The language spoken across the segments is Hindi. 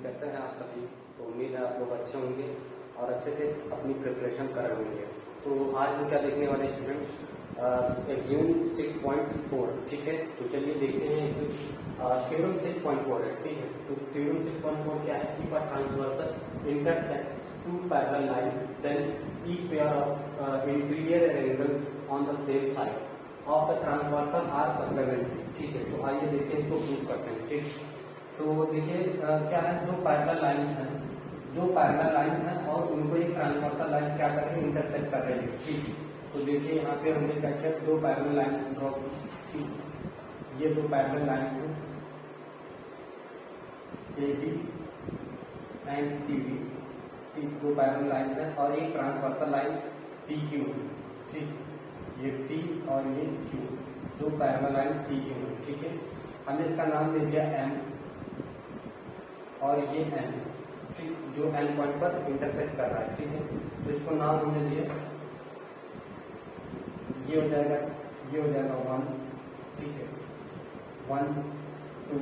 कैसे हैं आप सभी। तो उम्मीद है आप लोग अच्छे होंगे और अच्छे से अपनी प्रिपरेशन कर रहे होंगे। तो आज हम क्या देखने वाले स्टूडेंट्स, एक्ज्यूम 6.4, ठीक है। तो चलिए देखते हैं थ्योरम 6.4 है, ठीक है। तो थ्योरम 6.4 क्या है? If a transversal intersects two parallel lines then each pair of interior angles on the same side of the transversal are supplementary, ठीक है। तो आइए देखते हैं, इसको प्रूव करते हैं, ठीक। तो देखिए क्या है, दो पैरेलल लाइंस हैं और उनको एक ट्रांसवर्सल लाइन क्या कर रही है, इंटरसेक्ट कर रही है, ठीक। तो देखिए यहाँ पे हमने क्या किया, दो पैरेलल लाइंस ड्रॉ की। ये दो पैरेलल लाइंस हैं AB एंड CD, ठीक। दो पैरेलल लाइंस हैं और एक ट्रांसवर्सल लाइन PQ, ठीक। ये P और ये Q, दो पैरेलल लाइंस PQ, ठीक है। हमने इसका नाम दे दिया M और ये N, ठीक, जो N पॉइंट पर इंटरसेक्ट कर रहा है, ठीक है। तो इसको नाम हमने दिया, ये हो जाएगा 1, ठीक है, 1 2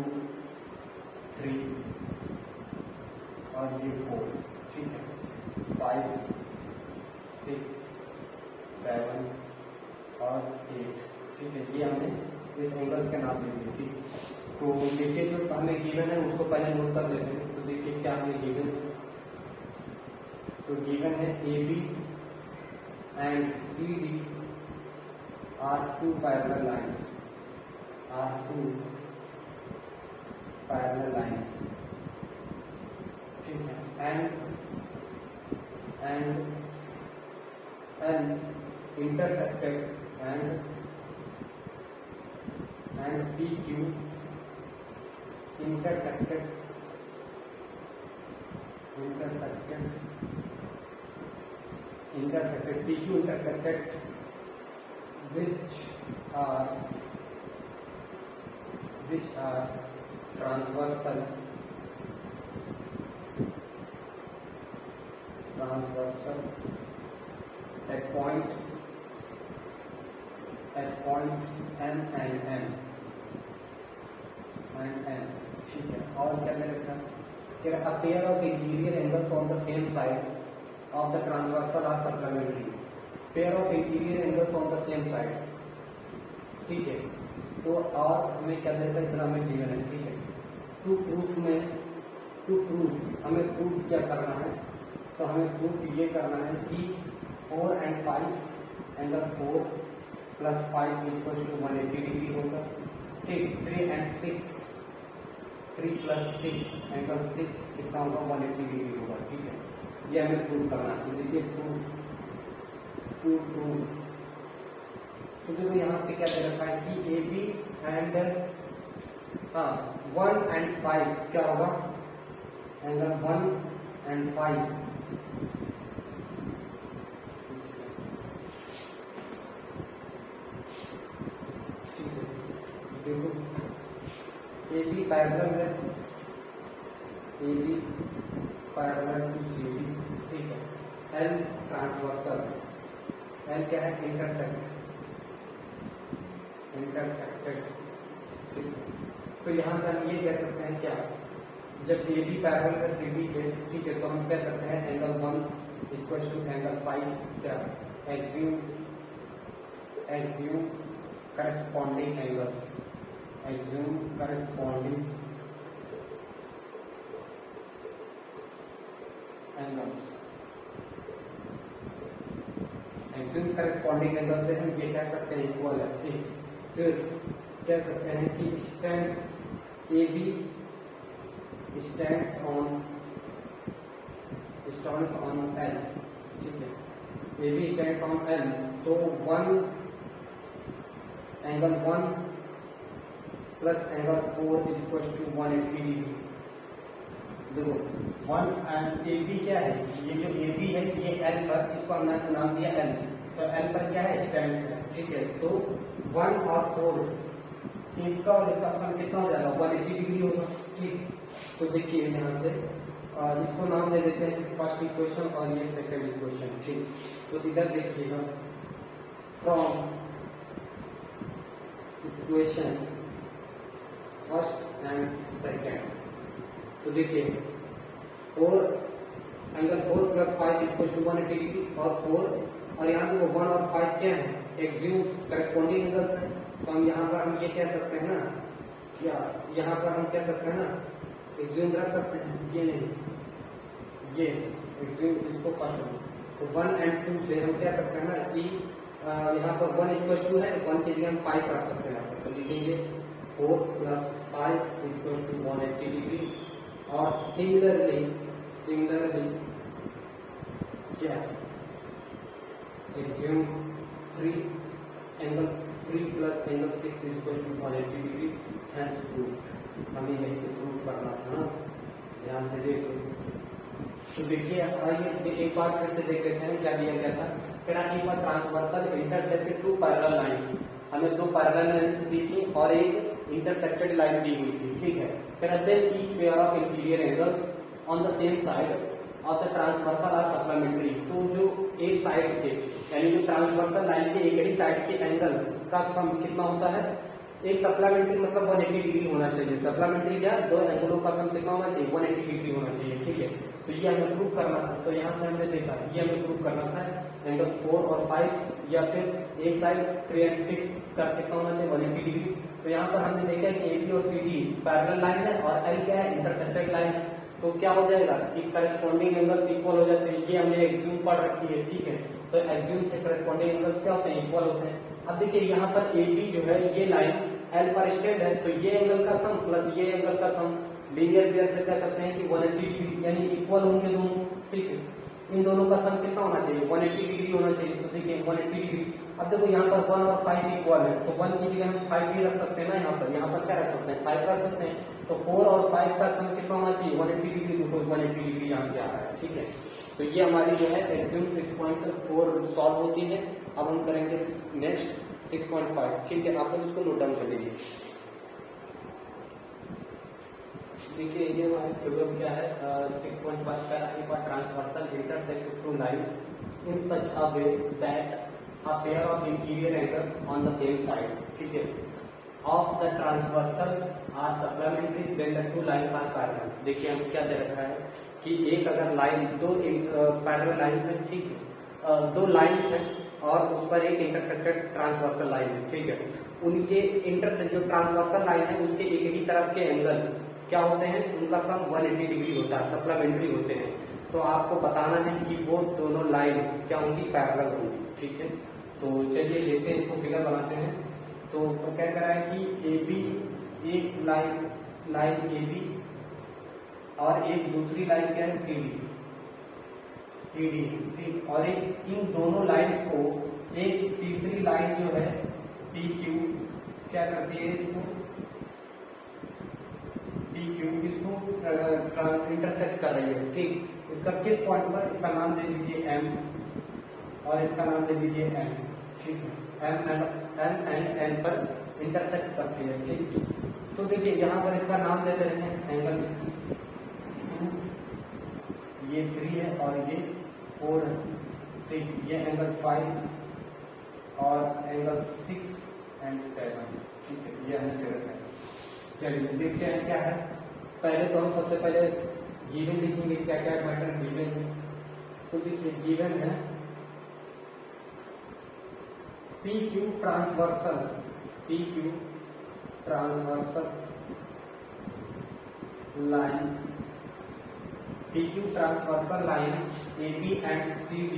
3 और ये 4, ठीक है, 5 6 7 और 8, ठीक है। ये हमने इस एंगल्स के नाम दे दिए, ठीक। तो देखिए जो हमें गिवन है उसको पहले नोट कर लेते हैं। तो देखिए क्या हमें गिवन है, तो गिवन है AB and CD are two parallel lines, ठीक है। and intersected and PQ intersected PQ intersected which are transversal at point M and N, ठीक है। और क्या लिखा है, a pair of interior angles on the same side of the transversal are supplementary, pair of interior angles on the same side, ठीक है। तो और हमें क्या देता है, इतना हमें गिवन है, ठीक है। टू प्रूफ हमें प्रूफ क्या करना है, तो हमें प्रूफ ये करना है कि 4 and 5 एंगल 4 + 5 = 180 डिग्री होगा, ठीक। 3 and 6 3 + 6 एंगल 6 कितना होगा, 180 डिग्री होगा, ठीक है। ये हमें प्रूफ करना है। देखिए प्रूफ तो देखो यहाँ पे क्या दे रखा है कि AB एंड 1 and 5 क्या होगा, एंगल 1 and 5, ठीक है। देखो AB पैरेलल है, AB पैरेलल टू CD, ठीक है। L ट्रांसवर्सल, L क्या है, इंटरसेक्टेड, ठीक है। तो यहाँ से हम ये कह सकते हैं क्या, जब AB पैरेलल है CD के, ठीक है, तो हम कह सकते हैं एंगल 1 = एंगल 5 क्या, Axiom corresponding angles, Axiom corresponding angle से हम ये कह सकते हैं इक्वल है, ठीक। फिर कह सकते हैं कि AB stands on L, ठीक है। AB stands on L, तो एंगल 1 + एंगल 4 = 180 डिग्री। देखो 1 and AB क्या है, ये जो AB है ये L पर, इसको हमने नाम दिया L, तो L पर क्या है, स्टैंड्स है, ठीक है। तो 1 और 4 इसका और इसका सम कितना हो जाएगा, 180 डिग्री होगा, ठीक। तो देखिए यहाँ से इसको नाम दे देते हैं फर्स्ट इक्वेशन और ये सेकंड इक्वेशन, ठीक। तो इधर देखिएगा, from equation first and second, तो देखिए angle 4 plus 5 equal to 180 degree और 4 और यहाँ पे वो 1 और 5 क्या है, एक्सियूम्स करेस्पॉन्डिंग एंगल्स है। तो हम यहाँ पर हम ये कह सकते हैं ना, क्या यहाँ पर हम कह सकते हैं ना, एक्सियूम रख सकते हैं, ये नहीं, ये एक्सियूम इसको फर्स्ट, तो 1 और 2 से हम कह सकते हैं ना कि यहाँ पर 1 इक्वल टू है, 1 के लिए हम 5 रख सकते हैं यहाँ पर, तो लिखेंगे 4 प्लस 5 इक्वल टू 180 डिग्री। और सिमिलरली क्या axiom 3 angle 3 plus angle 6 equal to 180 degree, hence proof. हमें यही प्रूफ करना था ना, ध्यान से देखो। तो देखिए आइए एक बार फिर से देख लेते हैं क्या दिया गया था। Transversal intersected two parallel lines, हमें 2 पैरेलल लाइंस दी थी और एक इंटरसेक्टेड लाइन दी हुई थी, ठीक है। फिर then each pair of interior angles on the same side of the transversal are supplementary. तो जो एक साइड के यानी जो ट्रांसवर्सल लाइन के एक ही साइड के एंगल का सम कितना होता है, एक सप्लीमेंट्री मतलब 180 डिग्री होना चाहिए। सप्लीमेंट्री क्या, 2 एंगलों का सम कितना होना चाहिए, 180 डिग्री होना चाहिए, ठीक है। तो ये हमें प्रूफ करना था, तो यहाँ से हमने देखा ये हमें प्रूफ करना था एंगल 4 और 5 या फिर एक साइड 3 और 6 का कितना होना चाहिए, 180 डिग्री। तो यहाँ पर हमने देखा कि AB और CD पैरेलल लाइन है और L क्या है, इंटरसेक्टेड लाइन है। तो क्या हो जाएगा कि करस्पॉन्डिंग एंगल्स इक्वल हो जाते हैं, ये हमने एक्सियूम पढ़ रखी है, ठीक है। तो एक्सियूम से करस्पॉन्डिंग एंगल्स क्या होते हैं, इक्वल होते हैं। अब देखिए यहाँ पर AB जो है ये लाइन L पर स्ट्रेट है, तो ये एंगल का सम प्लस ये एंगल का सम लीनियर पेयर से कह सकते हैं कि 180 डिग्री यानी इक्वल होंगे दोनों, ठीक है। इन दोनों का सम कितना होना चाहिए, 180 डिग्री होना चाहिए। तो देखिए 180 डिग्री। अब देखो यहाँ पर 1 और 5 इक्वल है, तो 1 की जगह हम 5 भी रख सकते हैं ना, यहाँ पर क्या रख सकते हैं, 5 रख सकते हैं। तो 4 और 5 का सम कितना होना चाहिए, 180 डिग्री। तो 180 डिग्री यहाँ पे आ रहा है, ठीक है। तो ये हमारी जो है एक्सियूम 6.4 सॉल्व होती है। अब हम करेंगे नेक्स्ट 6.5, ठीक है। आप लोग इसको नोट डाउन कर लीजिए। देखिए ये हमारी थ्योरम क्या है, 6.5 का transversal intersect two lines in such a way that a pair of interior angle on the same side, ठीक है, of the transversal are supplementary then the 2 lines are parallel. देखिए हम क्या दे रखा है कि एक अगर लाइन 2 पैरेलल लाइंस है, ठीक है, 2 लाइंस है और उस पर एक इंटरसेक्टेड ट्रांसवर्सल लाइन है, ठीक है। उनके इंटरसेक्ट जो ट्रांसवर्सल लाइन है उसके एक ही तरफ के एंगल क्या होते हैं, उनका सम 180 डिग्री होता है, सप्लीमेंट्री होते हैं। तो आपको बताना है कि वो दोनों लाइन क्या होंगी, पैरेलल होंगी, ठीक है। तो चलिए देखते हैं, इसको फिगर बनाते हैं। तो क्या कह रहा है कि AB एक लाइन AB और एक दूसरी लाइन क्या है, CD, ठीक। और एक इन दोनों लाइंस को एक तीसरी लाइन जो है PQ क्या करती है, इसको इंटरसेक्ट कर रही है, ठीक। इसका किस पॉइंट पर, इसका नाम दे दीजिए M और इसका नाम दे दीजिए N, ठीक है। M एंड N पर इंटरसेक्ट करती है, ठीक। तो देखिए यहाँ पर इसका नाम देते हैं एंगल 2, ये 3 है और ये 4 है, ठीक। ये एंगल 5 और एंगल 6 एंड 7, ठीक है। ये हमें दे रखा है। चलिए देखते हैं क्या है। पहले तो हम सबसे पहले गिवन लिखेंगे, क्या क्या मैटर गिवन है। तो देखिए गिवन है PQ transversal line AB and CD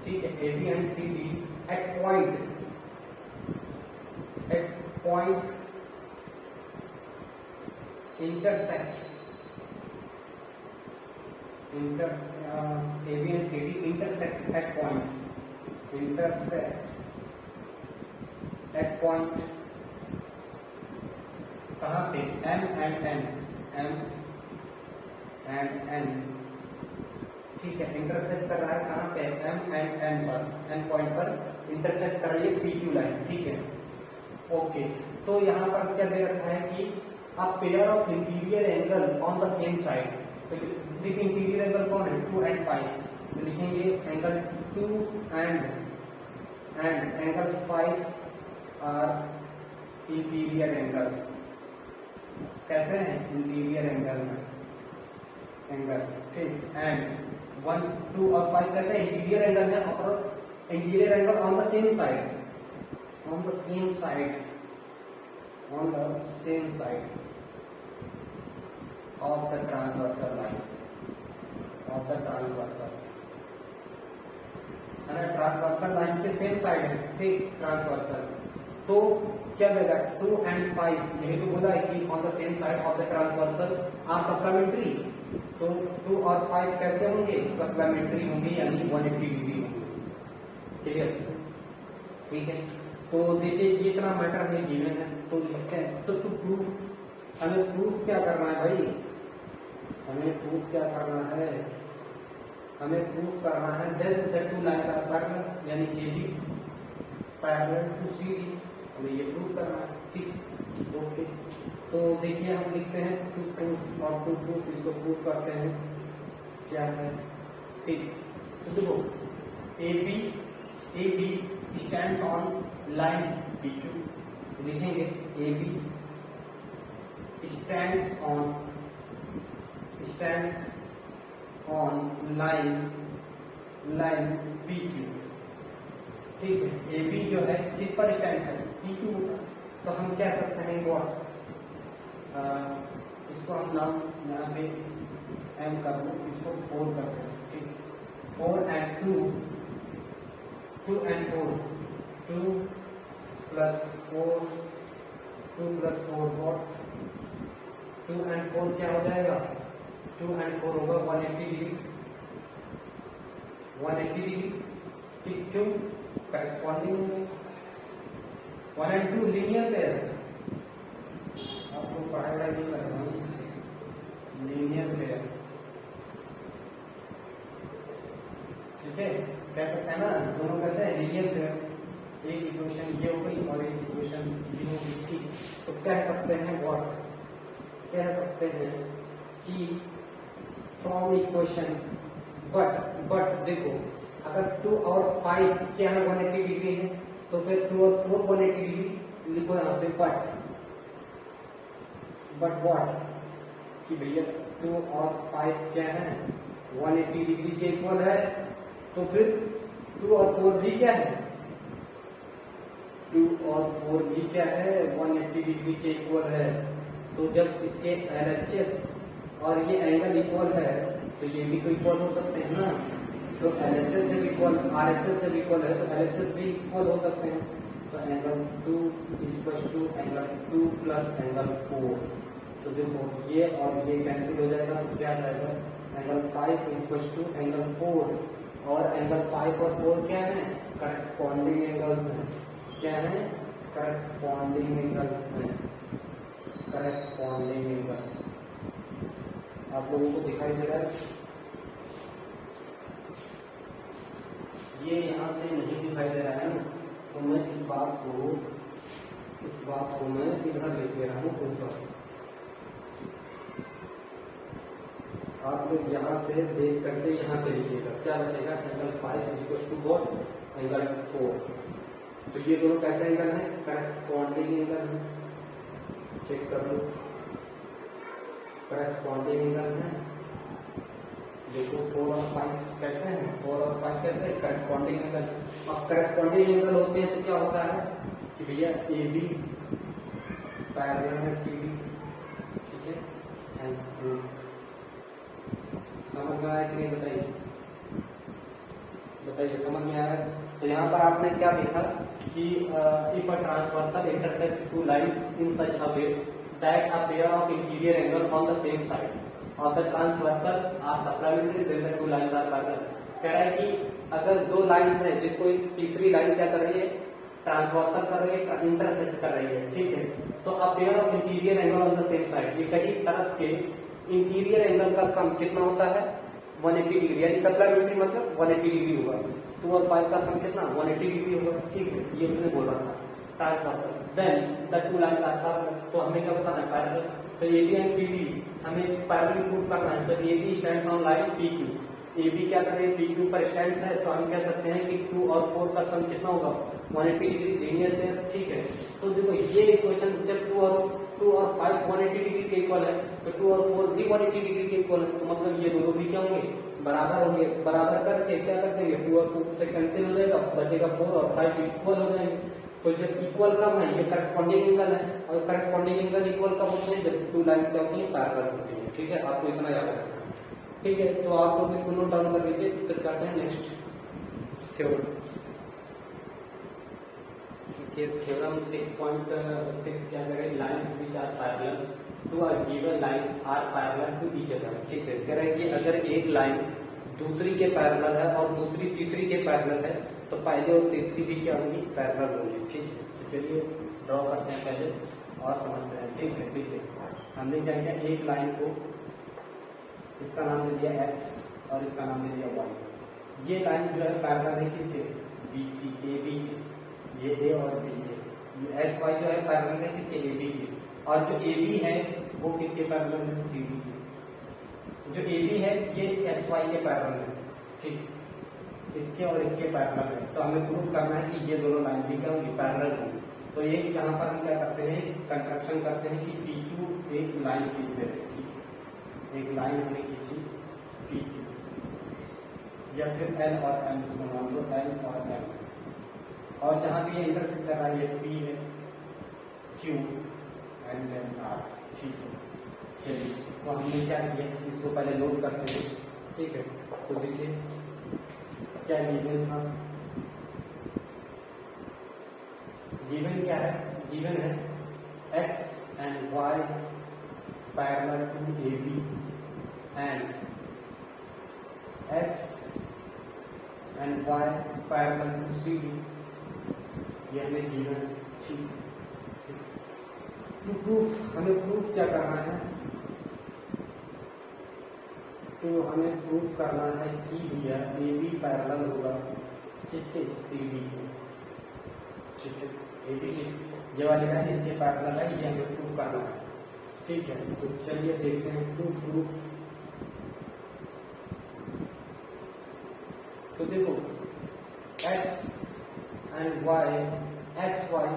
ठीक है। AB and CD at point intersect AB and CD intersect at point कहाँ पे, M and N, ठीक है। इंटरसेक्ट कर रहा है कहाँ पे, M and N पर, N पॉइंट पर इंटरसेक्ट कर रही है PQ लाइन, ठीक है, ओके। तो यहाँ पर क्या दे रखा है कि a pair of interior angle on the same side। तो देखिए इंटीरियर एंगल कौन है, 2 and 5, तो लिखेंगे angle 2 and angle 5 are interior angle, कैसे है इंटीरियर एंगल में एंगल, ठीक। एंड 1, 2 और 5 कैसे इंटीरियर एंगल है, और interior angle on the same side, on the same side, on the same side of the transversal line, of the transversal, है ना, ट्रांसवर्सल लाइन के सेम साइड है, ठीक, ट्रांसवर्सल। तो क्या देगा 2 and 5, यही तो बोला है कि on the same side of the transversal are supplementary, तो 2 और 5 कैसे होंगे, सप्लीमेंट्री होंगे, यानी 180 डिग्री होंगे, क्लियर, ठीक है। तो देखिए ये इतना मैटर हमें गिवन है, तो लिखते हैं, तो टू प्रूफ, हमें प्रूफ क्या करना है भाई, हमें प्रूफ क्या करना है, हमें प्रूफ करना है that the two lines are parallel, यानी AB पैरेलल टू CD, हमें ये प्रूफ करना है, ठीक, ओके। तो देखिए हम लिखते हैं टू प्रूफ, और टू प्रूफ इसको प्रूफ करते हैं क्या है, ठीक। तो देखो AB stands on line PQ, लिखेंगे AB stands on line PQ, ठीक है। AB जो है किस पर स्टैंड है, PQ पर, तो हम कह सकते हैं व्हाट, इसको हम नाम यहाँ पे M कर लो, इसको 4 करते हैं, ठीक, 4 and 2 and 4, 2 plus 4 what, 2 and 4 क्या हो जाएगा, 2 and 4 होगा 180 डिग्री, 180 डिग्री, ठीक, क्यों, करस्पॉन्डिंग में 1 and 2 लीनियर पेयर, आपको पढ़ाई नहीं करना, लीनियर पेयर, ठीक है, कह सकते हैं ना, दोनों कैसे है लीनियर पेयर, एक इक्वेशन ये हो गई और एक इक्वेशन ये हो गई, ठीक। तो कह सकते हैं व्हाट, कह सकते हैं कि फ्रॉम इक्वेशन, बट देखो अगर 2 और 5 क्या है 180 डिग्री है, तो फिर 2 और 4 180 डिग्री लिखो यहाँ पे, बट व्हाट, कि भैया 2 और 5 क्या है 180 डिग्री के इक्वल है, तो फिर 2 और 4 भी क्या है, 2 और 4 भी क्या है 180 डिग्री के इक्वल है। तो जब इसके LHS और ये एंगल इक्वल है, तो ये भी तो इक्वल हो सकते हैं ना, तो LHS जब इक्वल, RHS जब इक्वल है, तो LHS भी इक्वल हो सकते हैं, तो angle 2 equal to angle 2 plus angle 4, तो देखो ये और ये कैंसिल हो जाएगा, तो क्या आ जाएगा, एंगल 5 इक्वल टू एंगल 4, और एंगल 5 और 4 क्या है, करस्पॉन्डिंग एंगल्स हैं, क्या है, करस्पॉन्डिंग एंगल्स हैं, करस्पॉन्डिंग एंगल, आप लोगों को दिखाई दे रहा है, ये यहाँ से नहीं दिखाई दे रहा है ना, तो मैं इस बात को मैं इधर लिख दे रहा हूँ ऊपर, आप लोग यहाँ से देख करके यहाँ पे लिखिएगा, क्या बचेगा, angle 5 equal to what, angle 4, तो ये दोनों कैसे एंगल है, करस्पॉन्डिंग एंगल है, चेक कर लो, करस्पॉन्डिंग एंगल है, देखो 4 और 5 कैसे हैं, 4 और 5 कैसे करस्पॉन्डिंग एंगल, अब करस्पॉन्डिंग एंगल होते हैं तो क्या होता है कि भैया AB पैरेलल है CD, ठीक है, हेंस प्रूफ, समझ में आया कि नहीं, बताइए समझ में आया। तो यहाँ पर आपने क्या देखा कि if a transversal intersect two lines in such a way that a pair of interior angle on the same side of the transversal are supplementary then the two lines are parallel. कह रहा है कि अगर दो लाइंस है जिसको एक तीसरी लाइन क्या कर रही है, ट्रांसवर्सल कर रही है, इंटरसेक्ट कर रही है, ठीक है, तो अ pair of interior angle on the same side, एक ही तरफ के इंटीरियर एंगल का सम कितना होता है 180 डिग्री, यानी सप्लीमेंट्री मतलब 180 डिग्री होगा, 2 और 5 का सम कितना 180 डिग्री होगा, ठीक है, ये उसने बोल रहा था transversal, then the two lines are parallel, तो हमें क्या बताना है पैरेलल, तो AB एंड CD हमें पैरेलल प्रूफ करना है, तो AB stands on line PQ, AB क्या कर रहे हैं PQ पर स्टैंड्स है, तो हम कह सकते हैं कि 2 और 4 का सम कितना होगा 180 डिग्री लीनियर पेयर, ठीक है, तो देखो ये इक्वेशन जब 2 और 5 180 डिग्री के इक्वल है तो 2 और 4 भी 180 डिग्री के इक्वल है, तो मतलब ये दोनों भी क्या होंगे, बराबर होंगे। बराबर करके क्या कर देंगे, 2 और 2 से कैंसिल हो जाएगा, बचेगा 4 और 5 इक्वल हो जाएंगे। तो जब इक्वल कब है, ये करस्पॉन्डिंग एंगल है, और करस्पॉन्डिंग एंगल इक्वल कब होते हैं, जब 2 लाइंस क्या होती हैं, पैरेलल होती हैं। ठीक है, आपको इतना याद रखना है। ठीक है, तो आप लोग इसको नोट डाउन कर लीजिए, फिर करते हैं नेक्स्ट थ्योरम। थ्योरम 6.6 क्या करें, lines which are parallel to a given line are parallel to each other. ठीक है, कह रहे हैं कि अगर एक लाइन दूसरी के पैरेलल है और दूसरी तीसरी के पैरेलल है तो पहले और तीसरी भी क्या होगी, पैरेलल होगी। ठीक है, तो चलिए ड्रॉ करते हैं पहले और समझते हैं। ठीक है, ठीक है, हमने क्या किया, एक लाइन को इसका नाम दे दिया x और इसका नाम दे दिया y। ये लाइन जो है पैरेलल है किसके, BC AB के, ये A और B है। ये XY जो है पैरेलल है किसके, AB के, और जो AB है वो किसके पैरेलल है, CD के। जो AB है ये XY के पैरेलल है। ठीक, इसके और इसके पैरेलल है, तो हमें प्रूफ करना है कि ये दोनों लाइन भी क्या होंगी, पैरेलल होंगी। तो ये यहाँ पर हम क्या करते हैं, कंस्ट्रक्शन करते हैं कि PQ एक लाइन खींच लेते हैं, एक लाइन हमने खींची PQ, या फिर L और M, इसको मान लो L और M, और जहां भी ये इंटरसेक्ट कर रहा है ये P है, Q एंड देन R। ठीक है, चलिए तो हमने क्या किया, इसको पहले नोट करते हैं। ठीक है, तो देखिए क्या गिवन था, गिवन क्या है, गिवन है x and y parallel to AB and x and y parallel to CD, ये हमें गिवन है। ठीक, तो प्रूफ, हमें प्रूफ क्या करना है, तो हमें प्रूफ करना है कि भैया AB पैरेलल होगा किसके, CD के। ठीक है, AB ये वाली लाइन इसके पैरेलल है, ये हमें प्रूफ करना है। ठीक है, तो चलिए देखते हैं टू प्रूफ। तो देखो x and y, XY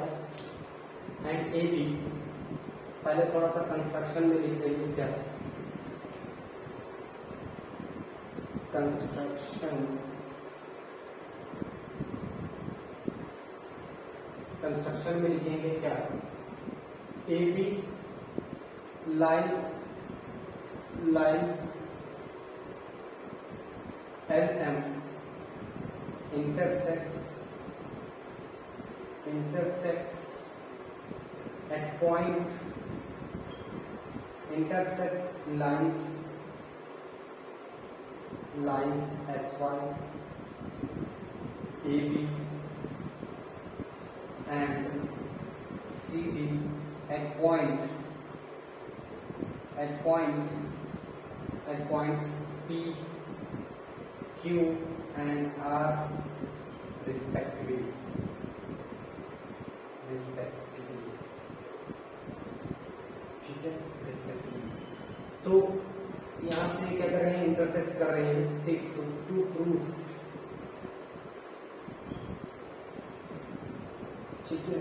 and AB, पहले थोड़ा सा कंस्ट्रक्शन में लिख लेंगे क्या, कंस्ट्रक्शन में लिखेंगे क्या, AB line LM intersects at point, intersect lines XY AB and CD at point P, Q and R respectively। ठीक है, respectively। तो यहाँ से क्या कर रहे हैं, इंटरसेक्ट कर रहे हैं। ठीक, तो टू प्रूफ, ठीक है,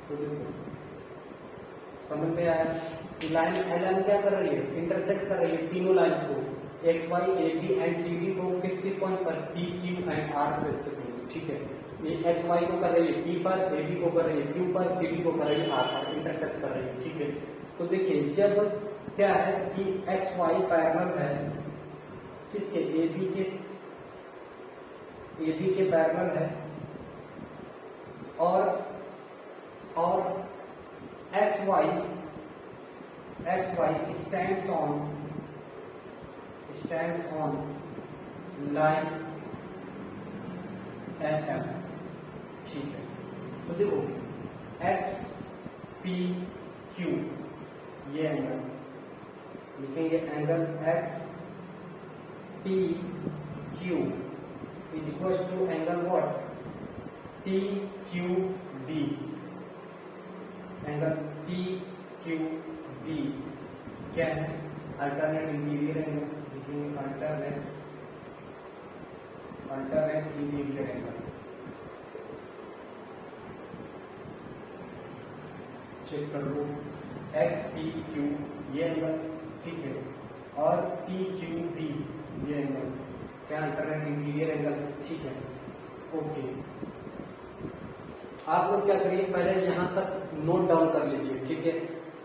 तो देखो समझ में आया कि लाइन LM क्या कर रही है, इंटरसेक्ट कर रही है तीनों लाइंस को, XY AB एंड CD को किस पॉइंट पर, P Q and R respectively. ठीक है, ये XY को कर रही है P पर, AB को कर रही है Q पर, CD को कर रही है R पर, इंटरसेक्ट कर रही है। ठीक है, तो देखिए जब क्या है कि XY पैरेलल है किसके, AB के पैरेलल है, और XY stands on line LM। ठीक है, तो देखो X P Q, ये एंगल लिखेंगे, angle X P Q is equal to angle what, P Q B, angle P Q B क्या है, अल्टरनेट इंटीरियर एंगल, लिखेंगे अल्टरनेट इंटीरियर एंगल। चेक कर लो, एक्स पी क्यू ये एंगल, ठीक है, और पी क्यू बी ये एंगल, क्या अंतर है, इंटीरियर एंगल, ठीक है, ओके। आप लोग क्या करिए, पहले यहाँ तक नोट डाउन कर लीजिए, ठीक है,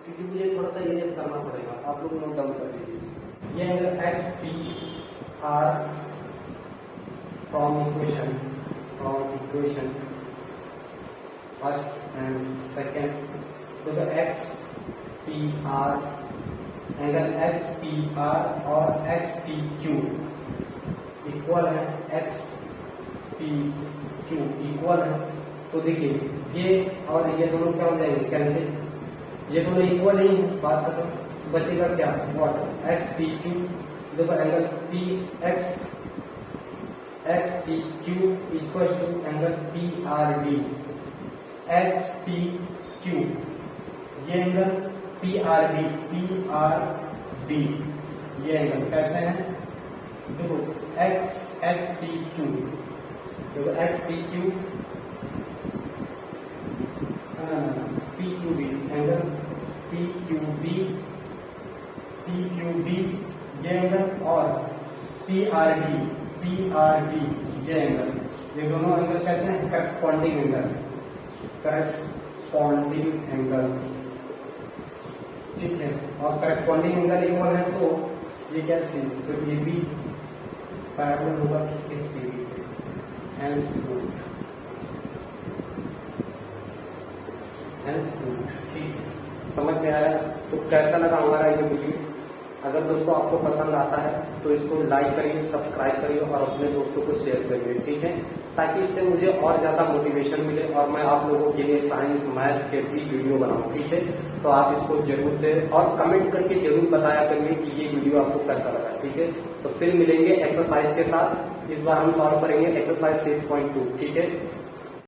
क्योंकि मुझे थोड़ा सा इरेज करना पड़ेगा, आप लोग नोट डाउन कर लीजिए। ये angle X P R from equation first and second, तो X P R angle X P R और एक्स पी क्यू इक्वल है, एक्स पी क्यू इक्वल है, तो देखिए ये और ये दोनों क्या हो जाएंगे, कैंसिल, ये दोनों इक्वल नहीं है, बात खत्म, बचेगा क्या, व्हाट, एक्स पी क्यू, देखो angle P X P Q equal to angle P R D, X P Q ये एंगल पी आर डी, ये एंगल कैसे है, देखो एक्स पी क्यू, देखो X P Q P Q B angle P Q B ये एंगल और पी आर डी ये एंगल, ये दोनों एंगल कैसे हैं, करस्पॉन्डिंग एंगल, ठीक है, और करस्पॉन्डिंग एंगल इक्वल है, तो ये क्या सी, तो ये भी पैरेलल होगा किसके, सी डी, ठीक, समझ में आया। तो कैसा लगा हमारा ये वीडियो, अगर दोस्तों आपको पसंद आता है तो इसको लाइक करिए, सब्सक्राइब करिए और अपने दोस्तों को शेयर करिए, ठीक है, ताकि इससे मुझे और ज्यादा मोटिवेशन मिले और मैं आप लोगों के लिए साइंस मैथ के भी वीडियो बनाऊं, ठीक है। तो आप इसको जरूर से और कमेंट करके जरूर बताया करिए कि ये वीडियो आपको कैसा लगा, ठीक है। तो फिर मिलेंगे एक्सरसाइज के साथ, इस बार हम सॉल्व करेंगे एक्सरसाइज 6.2, ठीक है।